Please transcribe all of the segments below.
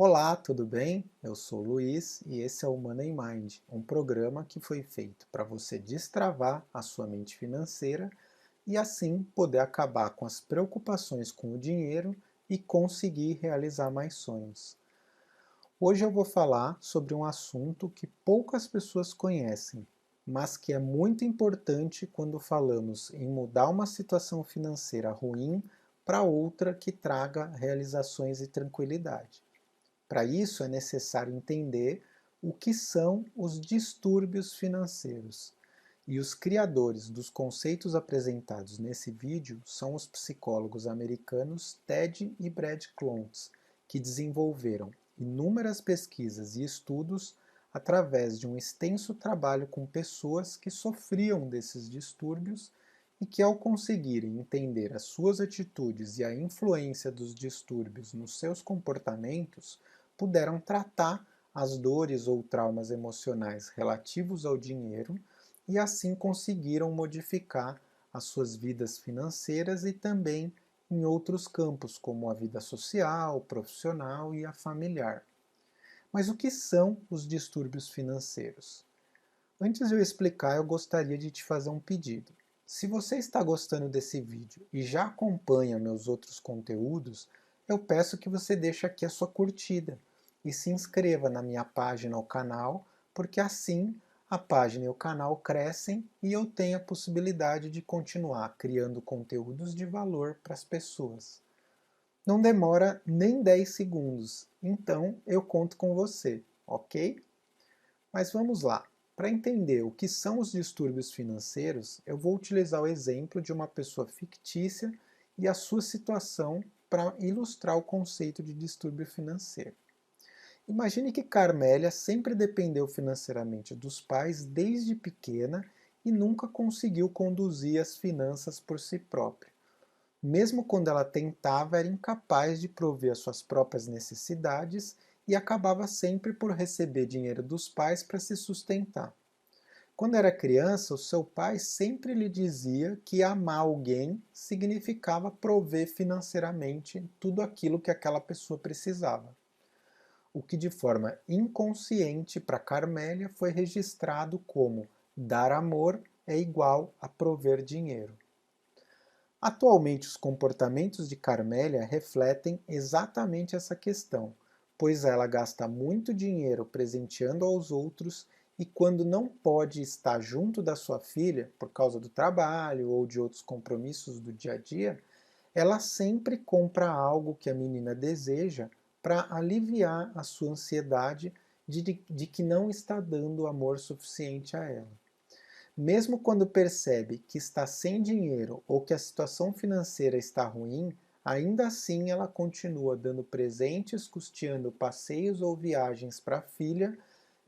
Olá, tudo bem? Eu sou o Luiz e esse é o Money Mind, um programa que foi feito para você destravar a sua mente financeira e assim poder acabar com as preocupações com o dinheiro e conseguir realizar mais sonhos. Hoje eu vou falar sobre um assunto que poucas pessoas conhecem, mas que é muito importante quando falamos em mudar uma situação financeira ruim para outra que traga realizações e tranquilidade. Para isso, é necessário entender o que são os distúrbios financeiros. E os criadores dos conceitos apresentados nesse vídeo são os psicólogos americanos Ted e Brad Klontz, que desenvolveram inúmeras pesquisas e estudos através de um extenso trabalho com pessoas que sofriam desses distúrbios e que, ao conseguirem entender as suas atitudes e a influência dos distúrbios nos seus comportamentos, puderam tratar as dores ou traumas emocionais relativos ao dinheiro e assim conseguiram modificar as suas vidas financeiras e também em outros campos, como a vida social, profissional e a familiar. Mas o que são os distúrbios financeiros? Antes de eu explicar, eu gostaria de te fazer um pedido. Se você está gostando desse vídeo e já acompanha meus outros conteúdos, eu peço que você deixe aqui a sua curtida e se inscreva na minha página ou canal, porque assim a página e o canal crescem e eu tenho a possibilidade de continuar criando conteúdos de valor para as pessoas. Não demora nem 10 segundos, então eu conto com você, ok? Mas vamos lá. Para entender o que são os distúrbios financeiros, eu vou utilizar o exemplo de uma pessoa fictícia e a sua situação para ilustrar o conceito de distúrbio financeiro. Imagine que Carmélia sempre dependeu financeiramente dos pais desde pequena e nunca conseguiu conduzir as finanças por si própria. Mesmo quando ela tentava, era incapaz de prover as suas próprias necessidades e acabava sempre por receber dinheiro dos pais para se sustentar. Quando era criança, o seu pai sempre lhe dizia que amar alguém significava prover financeiramente tudo aquilo que aquela pessoa precisava, o que de forma inconsciente para Carmélia foi registrado como dar amor é igual a prover dinheiro. Atualmente, os comportamentos de Carmélia refletem exatamente essa questão, pois ela gasta muito dinheiro presenteando aos outros e, quando não pode estar junto da sua filha, por causa do trabalho ou de outros compromissos do dia a dia, ela sempre compra algo que a menina deseja para aliviar a sua ansiedade de que não está dando amor suficiente a ela. Mesmo quando percebe que está sem dinheiro ou que a situação financeira está ruim, ainda assim ela continua dando presentes, custeando passeios ou viagens para a filha,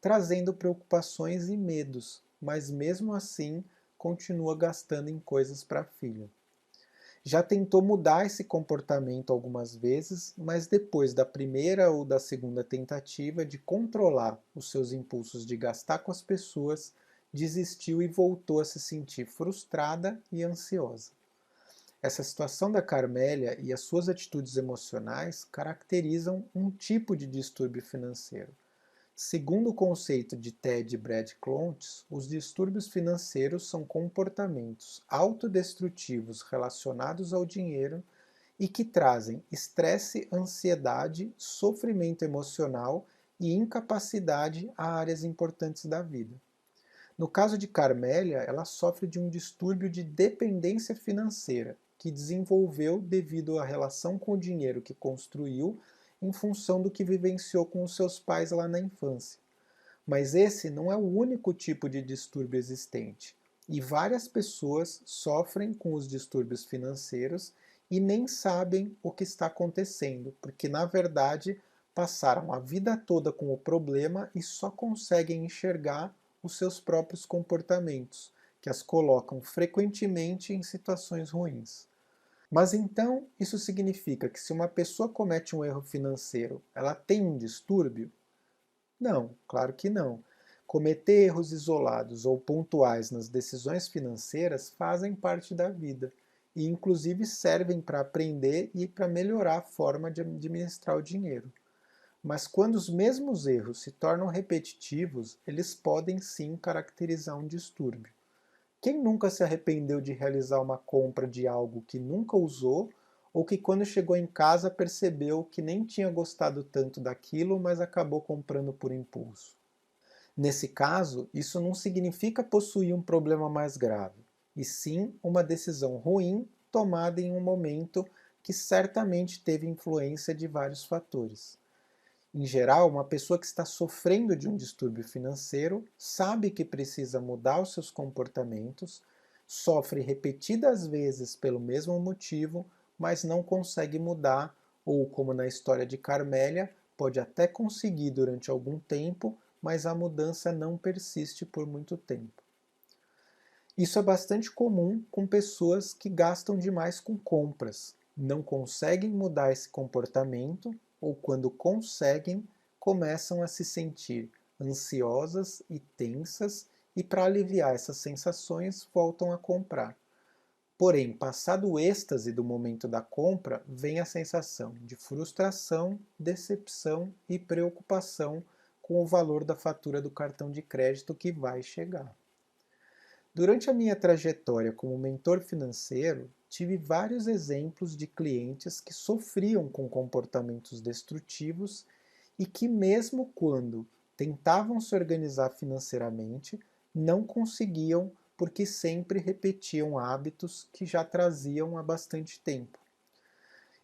trazendo preocupações e medos, mas mesmo assim continua gastando em coisas para a filha. Já tentou mudar esse comportamento algumas vezes, mas depois da primeira ou da segunda tentativa de controlar os seus impulsos de gastar com as pessoas, desistiu e voltou a se sentir frustrada e ansiosa. Essa situação da Carmélia e as suas atitudes emocionais caracterizam um tipo de distúrbio financeiro. Segundo o conceito de Ted e Brad Klontz, os distúrbios financeiros são comportamentos autodestrutivos relacionados ao dinheiro e que trazem estresse, ansiedade, sofrimento emocional e incapacidade a áreas importantes da vida. No caso de Carmélia, ela sofre de um distúrbio de dependência financeira, que desenvolveu devido à relação com o dinheiro que construiu em função do que vivenciou com os seus pais lá na infância. Mas esse não é o único tipo de distúrbio existente, e várias pessoas sofrem com os distúrbios financeiros e nem sabem o que está acontecendo, porque na verdade passaram a vida toda com o problema e só conseguem enxergar os seus próprios comportamentos, que as colocam frequentemente em situações ruins. Mas então, isso significa que se uma pessoa comete um erro financeiro, ela tem um distúrbio? Não, claro que não. Cometer erros isolados ou pontuais nas decisões financeiras fazem parte da vida e, inclusive, servem para aprender e para melhorar a forma de administrar o dinheiro. Mas quando os mesmos erros se tornam repetitivos, eles podem sim caracterizar um distúrbio. Quem nunca se arrependeu de realizar uma compra de algo que nunca usou ou que quando chegou em casa percebeu que nem tinha gostado tanto daquilo, mas acabou comprando por impulso? Nesse caso, isso não significa possuir um problema mais grave, e sim uma decisão ruim tomada em um momento que certamente teve influência de vários fatores. Em geral, uma pessoa que está sofrendo de um distúrbio financeiro sabe que precisa mudar os seus comportamentos, sofre repetidas vezes pelo mesmo motivo, mas não consegue mudar, ou, como na história de Carmélia, pode até conseguir durante algum tempo, mas a mudança não persiste por muito tempo. Isso é bastante comum com pessoas que gastam demais com compras, não conseguem mudar esse comportamento ou, quando conseguem, começam a se sentir ansiosas e tensas e, para aliviar essas sensações, voltam a comprar. Porém, passado o êxtase do momento da compra, vem a sensação de frustração, decepção e preocupação com o valor da fatura do cartão de crédito que vai chegar. Durante a minha trajetória como mentor financeiro, tive vários exemplos de clientes que sofriam com comportamentos destrutivos e que, mesmo quando tentavam se organizar financeiramente, não conseguiam porque sempre repetiam hábitos que já traziam há bastante tempo.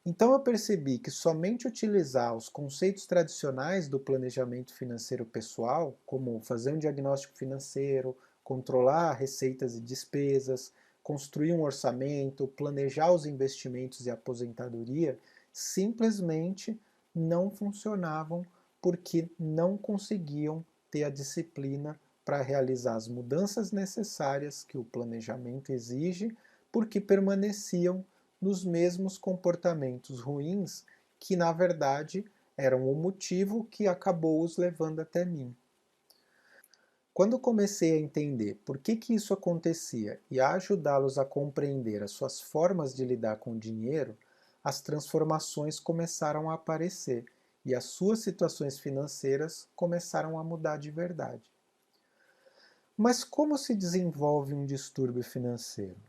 Então eu percebi que somente utilizar os conceitos tradicionais do planejamento financeiro pessoal, como fazer um diagnóstico financeiro, controlar receitas e despesas, construir um orçamento, planejar os investimentos e a aposentadoria, simplesmente não funcionavam porque não conseguiam ter a disciplina para realizar as mudanças necessárias que o planejamento exige, porque permaneciam nos mesmos comportamentos ruins que, na verdade, eram o motivo que acabou os levando até mim. Quando comecei a entender por que isso acontecia e a ajudá-los a compreender as suas formas de lidar com o dinheiro, as transformações começaram a aparecer e as suas situações financeiras começaram a mudar de verdade. Mas como se desenvolve um distúrbio financeiro?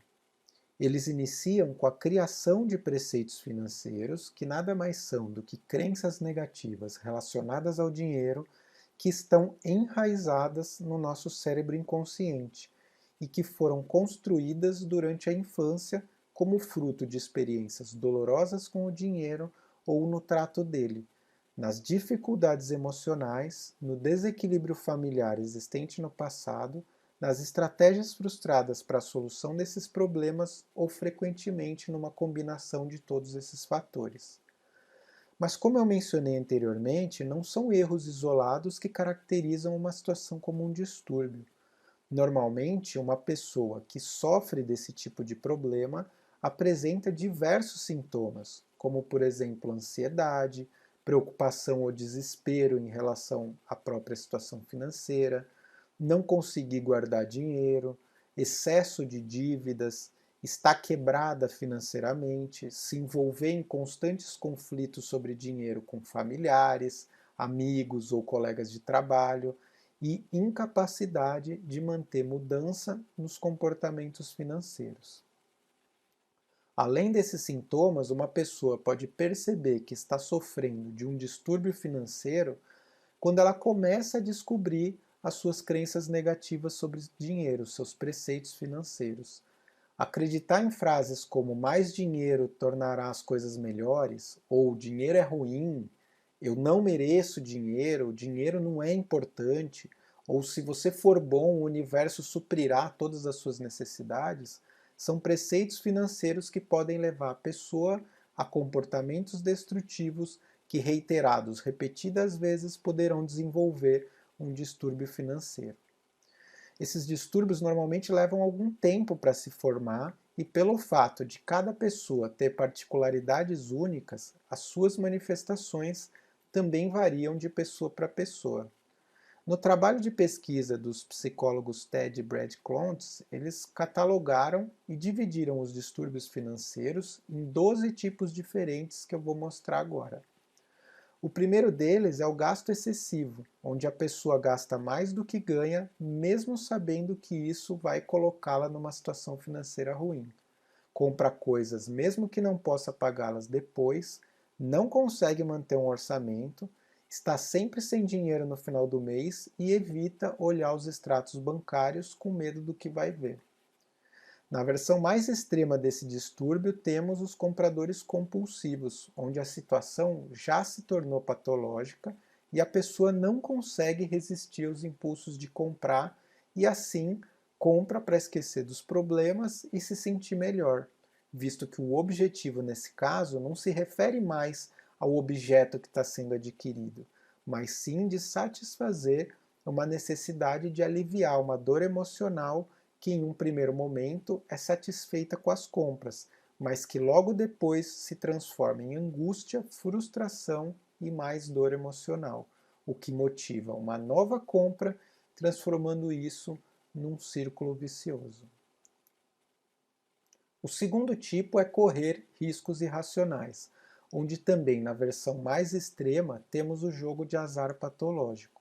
Eles iniciam com a criação de preceitos financeiros, que nada mais são do que crenças negativas relacionadas ao dinheiro que estão enraizadas no nosso cérebro inconsciente e que foram construídas durante a infância como fruto de experiências dolorosas com o dinheiro ou no trato dele, nas dificuldades emocionais, no desequilíbrio familiar existente no passado, nas estratégias frustradas para a solução desses problemas ou frequentemente numa combinação de todos esses fatores. Mas, como eu mencionei anteriormente, não são erros isolados que caracterizam uma situação como um distúrbio. Normalmente, uma pessoa que sofre desse tipo de problema apresenta diversos sintomas, como, por exemplo, ansiedade, preocupação ou desespero em relação à própria situação financeira, não conseguir guardar dinheiro, excesso de dívidas, estar quebrada financeiramente, se envolver em constantes conflitos sobre dinheiro com familiares, amigos ou colegas de trabalho e incapacidade de manter mudança nos comportamentos financeiros. Além desses sintomas, uma pessoa pode perceber que está sofrendo de um distúrbio financeiro quando ela começa a descobrir as suas crenças negativas sobre dinheiro, seus preceitos financeiros. Acreditar em frases como mais dinheiro tornará as coisas melhores, ou dinheiro é ruim, eu não mereço dinheiro, dinheiro não é importante, ou se você for bom, o universo suprirá todas as suas necessidades, são preceitos financeiros que podem levar a pessoa a comportamentos destrutivos que, reiterados repetidas vezes, poderão desenvolver um distúrbio financeiro. Esses distúrbios normalmente levam algum tempo para se formar e, pelo fato de cada pessoa ter particularidades únicas, as suas manifestações também variam de pessoa para pessoa. No trabalho de pesquisa dos psicólogos Ted e Brad Klontz, eles catalogaram e dividiram os distúrbios financeiros em 12 tipos diferentes que eu vou mostrar agora. O primeiro deles é o gasto excessivo, onde a pessoa gasta mais do que ganha, mesmo sabendo que isso vai colocá-la numa situação financeira ruim. Compra coisas mesmo que não possa pagá-las depois, não consegue manter um orçamento, está sempre sem dinheiro no final do mês e evita olhar os extratos bancários com medo do que vai ver. Na versão mais extrema desse distúrbio, temos os compradores compulsivos, onde a situação já se tornou patológica e a pessoa não consegue resistir aos impulsos de comprar e, assim, compra para esquecer dos problemas e se sentir melhor, visto que o objetivo nesse caso não se refere mais ao objeto que está sendo adquirido, mas sim de satisfazer uma necessidade de aliviar uma dor emocional que em um primeiro momento é satisfeita com as compras, mas que logo depois se transforma em angústia, frustração e mais dor emocional, o que motiva uma nova compra, transformando isso num círculo vicioso. O segundo tipo é correr riscos irracionais, onde também na versão mais extrema temos o jogo de azar patológico.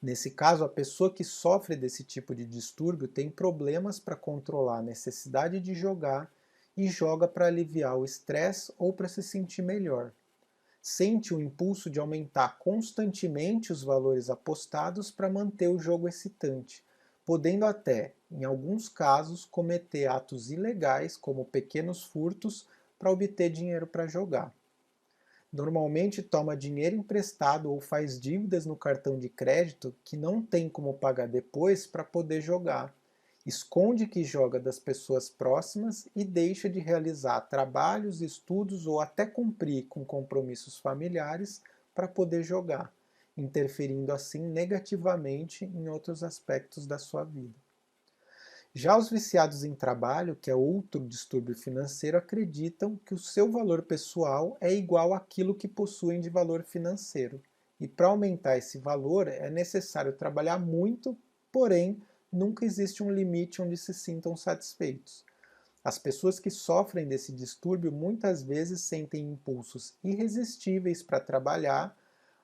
Nesse caso, a pessoa que sofre desse tipo de distúrbio tem problemas para controlar a necessidade de jogar e joga para aliviar o estresse ou para se sentir melhor. Sente o impulso de aumentar constantemente os valores apostados para manter o jogo excitante, podendo até, em alguns casos, cometer atos ilegais, como pequenos furtos, para obter dinheiro para jogar. Normalmente toma dinheiro emprestado ou faz dívidas no cartão de crédito que não tem como pagar depois para poder jogar. Esconde que joga das pessoas próximas e deixa de realizar trabalhos, estudos ou até cumprir com compromissos familiares para poder jogar, interferindo assim negativamente em outros aspectos da sua vida. Já os viciados em trabalho, que é outro distúrbio financeiro, acreditam que o seu valor pessoal é igual àquilo que possuem de valor financeiro. E para aumentar esse valor é necessário trabalhar muito, porém nunca existe um limite onde se sintam satisfeitos. As pessoas que sofrem desse distúrbio muitas vezes sentem impulsos irresistíveis para trabalhar.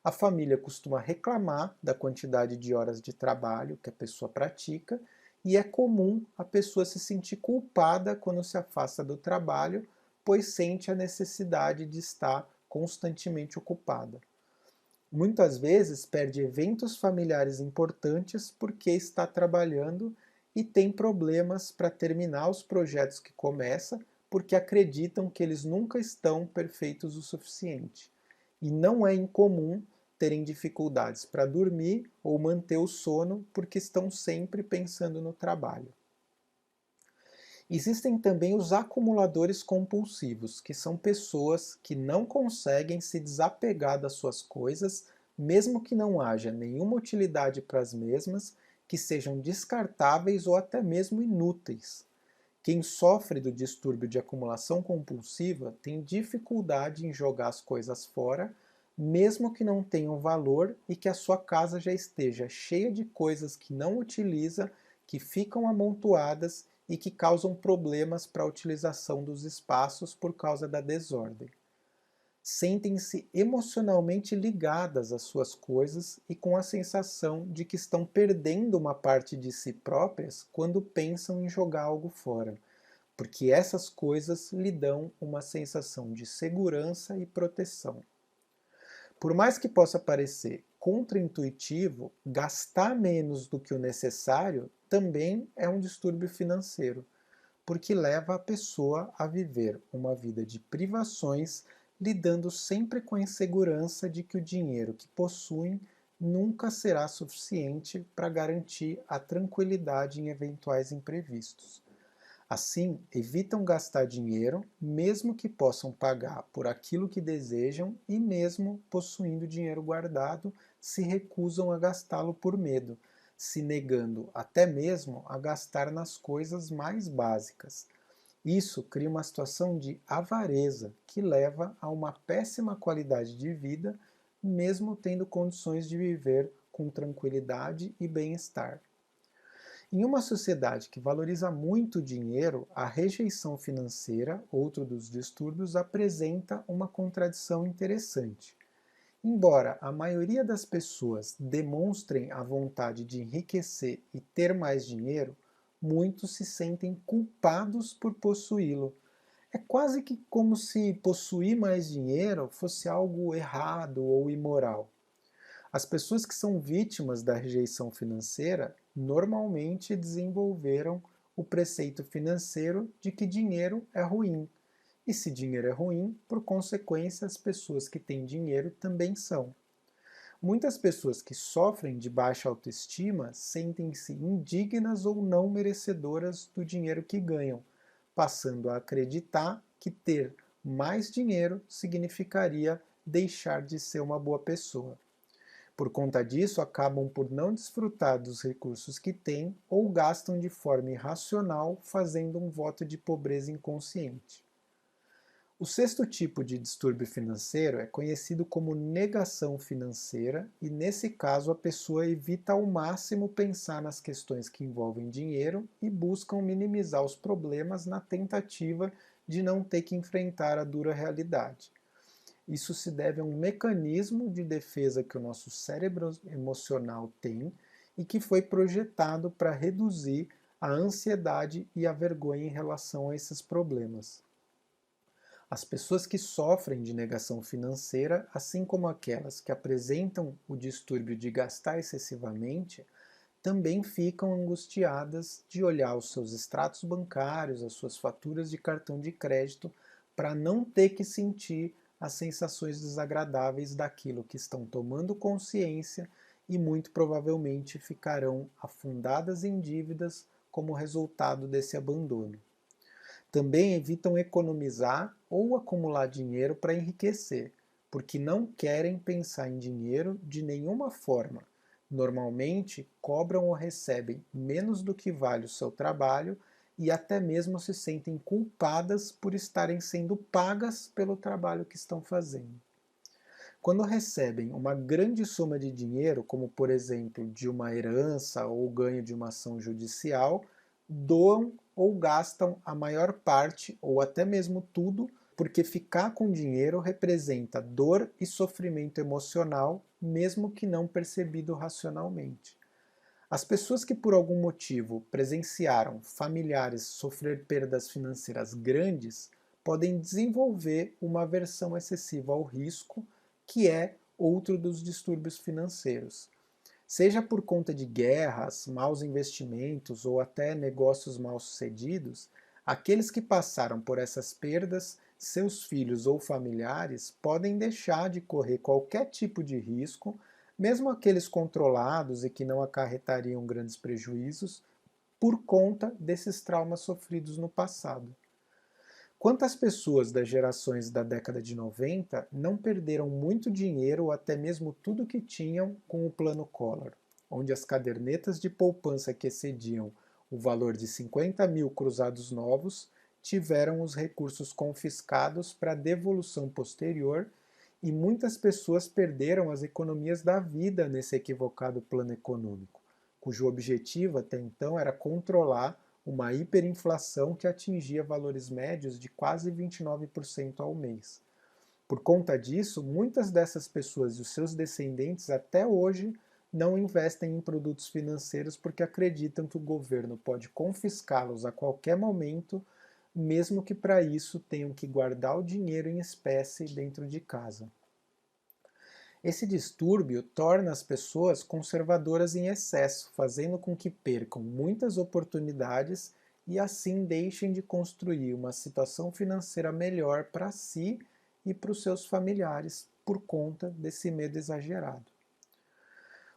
A família costuma reclamar da quantidade de horas de trabalho que a pessoa pratica e é comum a pessoa se sentir culpada quando se afasta do trabalho, pois sente a necessidade de estar constantemente ocupada. Muitas vezes perde eventos familiares importantes porque está trabalhando e tem problemas para terminar os projetos que começa porque acreditam que eles nunca estão perfeitos o suficiente. E não é incomum terem dificuldades para dormir ou manter o sono porque estão sempre pensando no trabalho. Existem também os acumuladores compulsivos, que são pessoas que não conseguem se desapegar das suas coisas, mesmo que não haja nenhuma utilidade para as mesmas, que sejam descartáveis ou até mesmo inúteis. Quem sofre do distúrbio de acumulação compulsiva tem dificuldade em jogar as coisas fora, mesmo que não tenham valor e que a sua casa já esteja cheia de coisas que não utiliza, que ficam amontoadas e que causam problemas para a utilização dos espaços por causa da desordem. Sentem-se emocionalmente ligadas às suas coisas e com a sensação de que estão perdendo uma parte de si próprias quando pensam em jogar algo fora, porque essas coisas lhe dão uma sensação de segurança e proteção. Por mais que possa parecer contraintuitivo, gastar menos do que o necessário também é um distúrbio financeiro, porque leva a pessoa a viver uma vida de privações, lidando sempre com a insegurança de que o dinheiro que possuem nunca será suficiente para garantir a tranquilidade em eventuais imprevistos. Assim, evitam gastar dinheiro, mesmo que possam pagar por aquilo que desejam e mesmo possuindo dinheiro guardado, se recusam a gastá-lo por medo, se negando até mesmo a gastar nas coisas mais básicas. Isso cria uma situação de avareza que leva a uma péssima qualidade de vida, mesmo tendo condições de viver com tranquilidade e bem-estar. Em uma sociedade que valoriza muito o dinheiro, a rejeição financeira, outro dos distúrbios, apresenta uma contradição interessante. Embora a maioria das pessoas demonstrem a vontade de enriquecer e ter mais dinheiro, muitos se sentem culpados por possuí-lo. É quase que como se possuir mais dinheiro fosse algo errado ou imoral. As pessoas que são vítimas da rejeição financeira normalmente desenvolveram o preceito financeiro de que dinheiro é ruim. E se dinheiro é ruim, por consequência, as pessoas que têm dinheiro também são. Muitas pessoas que sofrem de baixa autoestima sentem-se indignas ou não merecedoras do dinheiro que ganham, passando a acreditar que ter mais dinheiro significaria deixar de ser uma boa pessoa. Por conta disso, acabam por não desfrutar dos recursos que têm ou gastam de forma irracional, fazendo um voto de pobreza inconsciente. O sexto tipo de distúrbio financeiro é conhecido como negação financeira, e nesse caso a pessoa evita ao máximo pensar nas questões que envolvem dinheiro e buscam minimizar os problemas na tentativa de não ter que enfrentar a dura realidade. Isso se deve a um mecanismo de defesa que o nosso cérebro emocional tem e que foi projetado para reduzir a ansiedade e a vergonha em relação a esses problemas. As pessoas que sofrem de negação financeira, assim como aquelas que apresentam o distúrbio de gastar excessivamente, também ficam angustiadas de olhar os seus extratos bancários, as suas faturas de cartão de crédito, para não ter que sentir as sensações desagradáveis daquilo que estão tomando consciência e muito provavelmente ficarão afundadas em dívidas como resultado desse abandono. Também evitam economizar ou acumular dinheiro para enriquecer, porque não querem pensar em dinheiro de nenhuma forma. Normalmente cobram ou recebem menos do que vale o seu trabalho e até mesmo se sentem culpadas por estarem sendo pagas pelo trabalho que estão fazendo. Quando recebem uma grande soma de dinheiro, como por exemplo de uma herança ou ganho de uma ação judicial, doam ou gastam a maior parte ou até mesmo tudo, porque ficar com dinheiro representa dor e sofrimento emocional, mesmo que não percebido racionalmente. As pessoas que por algum motivo presenciaram familiares sofrer perdas financeiras grandes podem desenvolver uma aversão excessiva ao risco, que é outro dos distúrbios financeiros. Seja por conta de guerras, maus investimentos ou até negócios mal-sucedidos, aqueles que passaram por essas perdas, seus filhos ou familiares, podem deixar de correr qualquer tipo de risco, mesmo aqueles controlados e que não acarretariam grandes prejuízos, por conta desses traumas sofridos no passado. Quantas pessoas das gerações da década de 90 não perderam muito dinheiro ou até mesmo tudo que tinham com o Plano Collor, onde as cadernetas de poupança que excediam o valor de 50 mil cruzados novos tiveram os recursos confiscados para devolução posterior, e muitas pessoas perderam as economias da vida nesse equivocado plano econômico, cujo objetivo até então era controlar uma hiperinflação que atingia valores médios de quase 29% ao mês. Por conta disso, muitas dessas pessoas e os seus descendentes até hoje não investem em produtos financeiros porque acreditam que o governo pode confiscá-los a qualquer momento, mesmo que para isso tenham que guardar o dinheiro em espécie dentro de casa. Esse distúrbio torna as pessoas conservadoras em excesso, fazendo com que percam muitas oportunidades e assim deixem de construir uma situação financeira melhor para si e para os seus familiares por conta desse medo exagerado.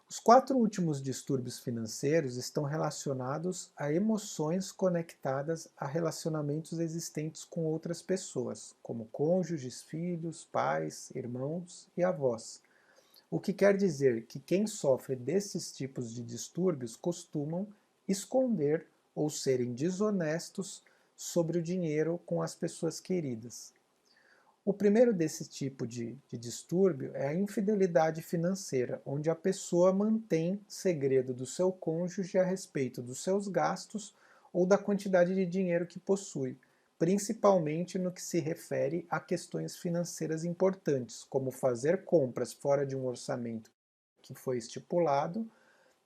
Os 4 últimos distúrbios financeiros estão relacionados a emoções conectadas a relacionamentos existentes com outras pessoas, como cônjuges, filhos, pais, irmãos e avós. O que quer dizer que quem sofre desses tipos de distúrbios costumam esconder ou serem desonestos sobre o dinheiro com as pessoas queridas. O primeiro desse tipo de distúrbio é a infidelidade financeira, onde a pessoa mantém segredo do seu cônjuge a respeito dos seus gastos ou da quantidade de dinheiro que possui, principalmente no que se refere a questões financeiras importantes, como fazer compras fora de um orçamento que foi estipulado,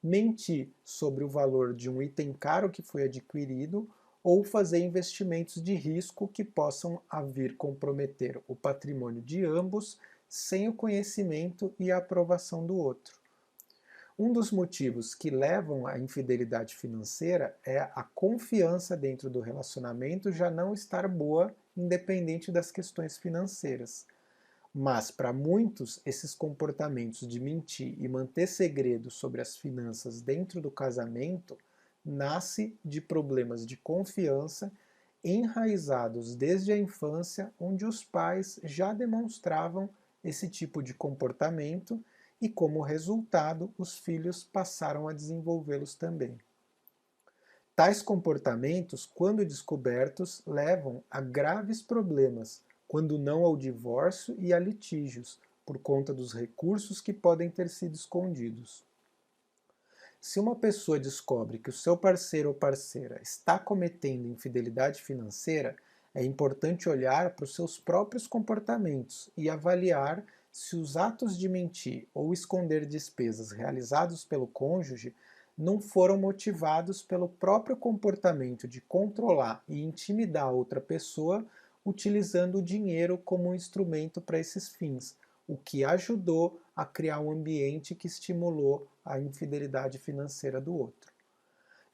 mentir sobre o valor de um item caro que foi adquirido ou fazer investimentos de risco que possam vir comprometer o patrimônio de ambos sem o conhecimento e a aprovação do outro. Um dos motivos que levam à infidelidade financeira é a confiança dentro do relacionamento já não estar boa, independente das questões financeiras. Mas, para muitos, esses comportamentos de mentir e manter segredo sobre as finanças dentro do casamento nasce de problemas de confiança enraizados desde a infância, onde os pais já demonstravam esse tipo de comportamento e, como resultado, os filhos passaram a desenvolvê-los também. Tais comportamentos, quando descobertos, levam a graves problemas, quando não ao divórcio e a litígios, por conta dos recursos que podem ter sido escondidos. Se uma pessoa descobre que o seu parceiro ou parceira está cometendo infidelidade financeira, é importante olhar para os seus próprios comportamentos e avaliar se os atos de mentir ou esconder despesas realizados pelo cônjuge não foram motivados pelo próprio comportamento de controlar e intimidar a outra pessoa, utilizando o dinheiro como um instrumento para esses fins, o que ajudou a criar um ambiente que estimulou a infidelidade financeira do outro.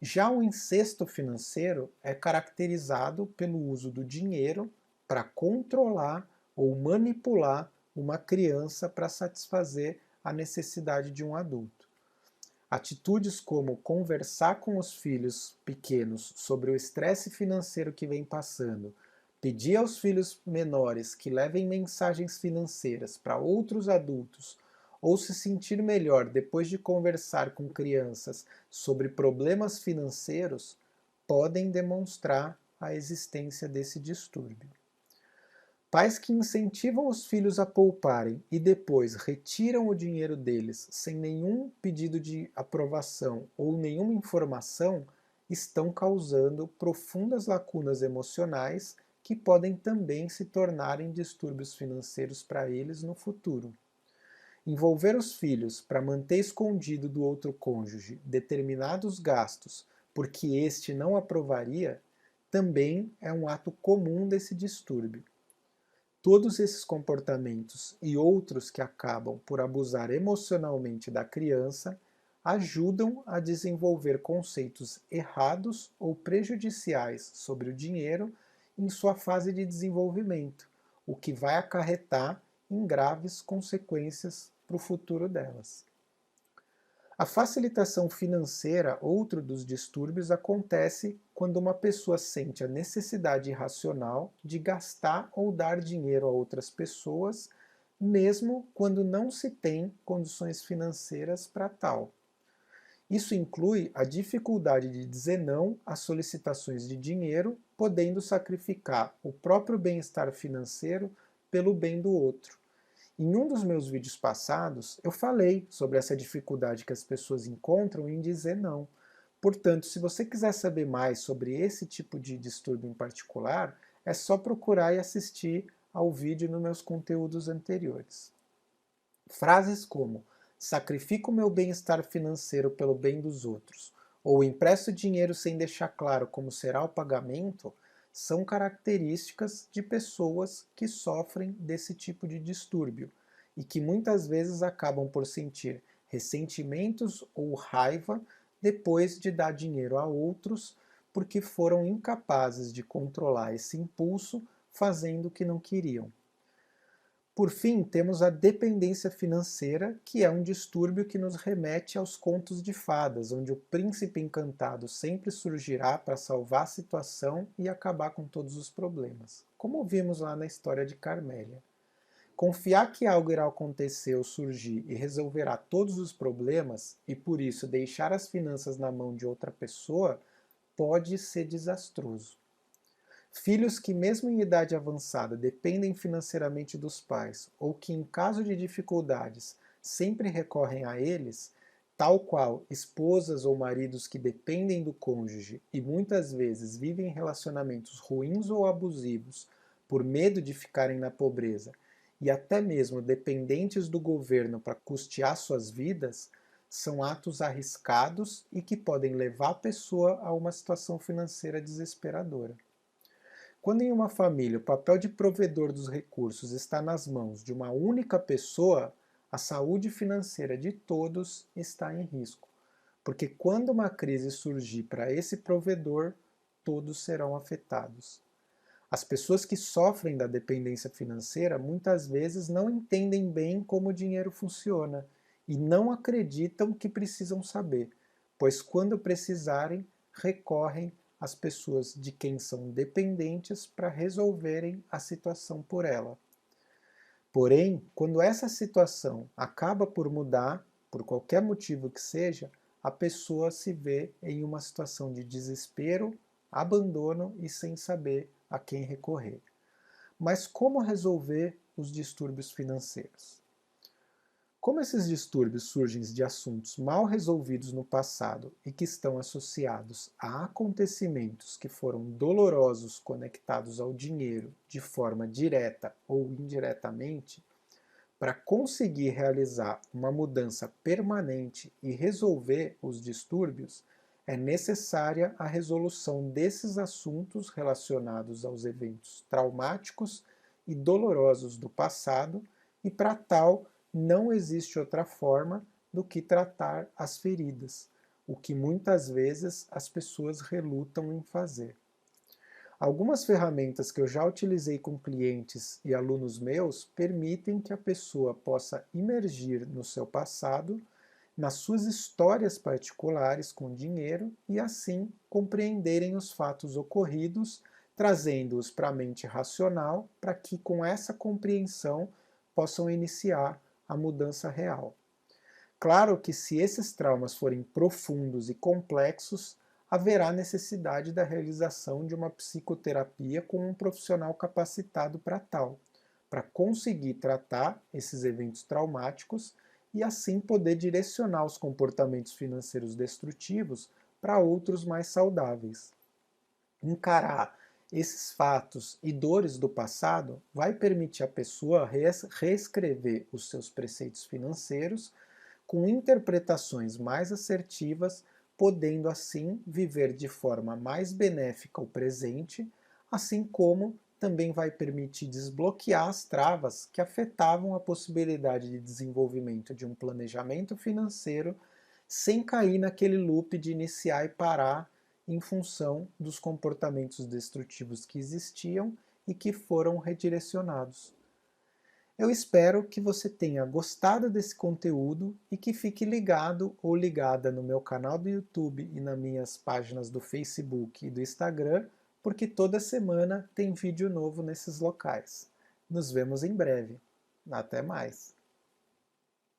Já o incesto financeiro é caracterizado pelo uso do dinheiro para controlar ou manipular uma criança para satisfazer a necessidade de um adulto. Atitudes como conversar com os filhos pequenos sobre o estresse financeiro que vem passando, pedir aos filhos menores que levem mensagens financeiras para outros adultos ou se sentir melhor depois de conversar com crianças sobre problemas financeiros podem demonstrar a existência desse distúrbio. Pais que incentivam os filhos a pouparem e depois retiram o dinheiro deles sem nenhum pedido de aprovação ou nenhuma informação estão causando profundas lacunas emocionais que podem também se tornarem distúrbios financeiros para eles no futuro. Envolver os filhos para manter escondido do outro cônjuge determinados gastos porque este não aprovaria também é um ato comum desse distúrbio. Todos esses comportamentos e outros que acabam por abusar emocionalmente da criança ajudam a desenvolver conceitos errados ou prejudiciais sobre o dinheiro em sua fase de desenvolvimento, o que vai acarretar em graves consequências para o futuro delas. A facilitação financeira, outro dos distúrbios, acontece quando uma pessoa sente a necessidade irracional de gastar ou dar dinheiro a outras pessoas, mesmo quando não se tem condições financeiras para tal. Isso inclui a dificuldade de dizer não às solicitações de dinheiro, podendo sacrificar o próprio bem-estar financeiro pelo bem do outro. Em um dos meus vídeos passados, eu falei sobre essa dificuldade que as pessoas encontram em dizer não. Portanto, se você quiser saber mais sobre esse tipo de distúrbio em particular, é só procurar e assistir ao vídeo nos meus conteúdos anteriores. Frases como sacrifico meu bem-estar financeiro pelo bem dos outros, ou empresto dinheiro sem deixar claro como será o pagamento, são características de pessoas que sofrem desse tipo de distúrbio e que muitas vezes acabam por sentir ressentimentos ou raiva depois de dar dinheiro a outros porque foram incapazes de controlar esse impulso fazendo o que não queriam. Por fim, temos a dependência financeira, que é um distúrbio que nos remete aos contos de fadas, onde o príncipe encantado sempre surgirá para salvar a situação e acabar com todos os problemas, como vimos lá na história de Carmélia. Confiar que algo irá acontecer ou surgir e resolverá todos os problemas, e por isso deixar as finanças na mão de outra pessoa, pode ser desastroso. Filhos que, mesmo em idade avançada, dependem financeiramente dos pais ou que, em caso de dificuldades, sempre recorrem a eles, tal qual esposas ou maridos que dependem do cônjuge e muitas vezes vivem relacionamentos ruins ou abusivos por medo de ficarem na pobreza e até mesmo dependentes do governo para custear suas vidas, são atos arriscados e que podem levar a pessoa a uma situação financeira desesperadora. Quando em uma família o papel de provedor dos recursos está nas mãos de uma única pessoa, a saúde financeira de todos está em risco, porque quando uma crise surgir para esse provedor, todos serão afetados. As pessoas que sofrem da dependência financeira muitas vezes não entendem bem como o dinheiro funciona e não acreditam que precisam saber, pois quando precisarem, recorrem às pessoas de quem são dependentes para resolverem a situação por ela. Porém, quando essa situação acaba por mudar, por qualquer motivo que seja, a pessoa se vê em uma situação de desespero, abandono e sem saber a quem recorrer. Mas como resolver os distúrbios financeiros? Como esses distúrbios surgem de assuntos mal resolvidos no passado e que estão associados a acontecimentos que foram dolorosos conectados ao dinheiro de forma direta ou indiretamente, para conseguir realizar uma mudança permanente e resolver os distúrbios, é necessária a resolução desses assuntos relacionados aos eventos traumáticos e dolorosos do passado, e para tal não existe outra forma do que tratar as feridas, o que muitas vezes as pessoas relutam em fazer. Algumas ferramentas que eu já utilizei com clientes e alunos meus permitem que a pessoa possa imergir no seu passado, nas suas histórias particulares com dinheiro e assim compreenderem os fatos ocorridos, trazendo-os para a mente racional, para que com essa compreensão possam iniciar a mudança real. Claro que se esses traumas forem profundos e complexos, haverá necessidade da realização de uma psicoterapia com um profissional capacitado para tal, para conseguir tratar esses eventos traumáticos e assim poder direcionar os comportamentos financeiros destrutivos para outros mais saudáveis. Encarar esses fatos e dores do passado vai permitir à pessoa reescrever os seus preceitos financeiros com interpretações mais assertivas, podendo assim viver de forma mais benéfica o presente, assim como também vai permitir desbloquear as travas que afetavam a possibilidade de desenvolvimento de um planejamento financeiro sem cair naquele loop de iniciar e parar em função dos comportamentos destrutivos que existiam e que foram redirecionados. Eu espero que você tenha gostado desse conteúdo e que fique ligado ou ligada no meu canal do YouTube e nas minhas páginas do Facebook e do Instagram, porque toda semana tem vídeo novo nesses locais. Nos vemos em breve. Até mais!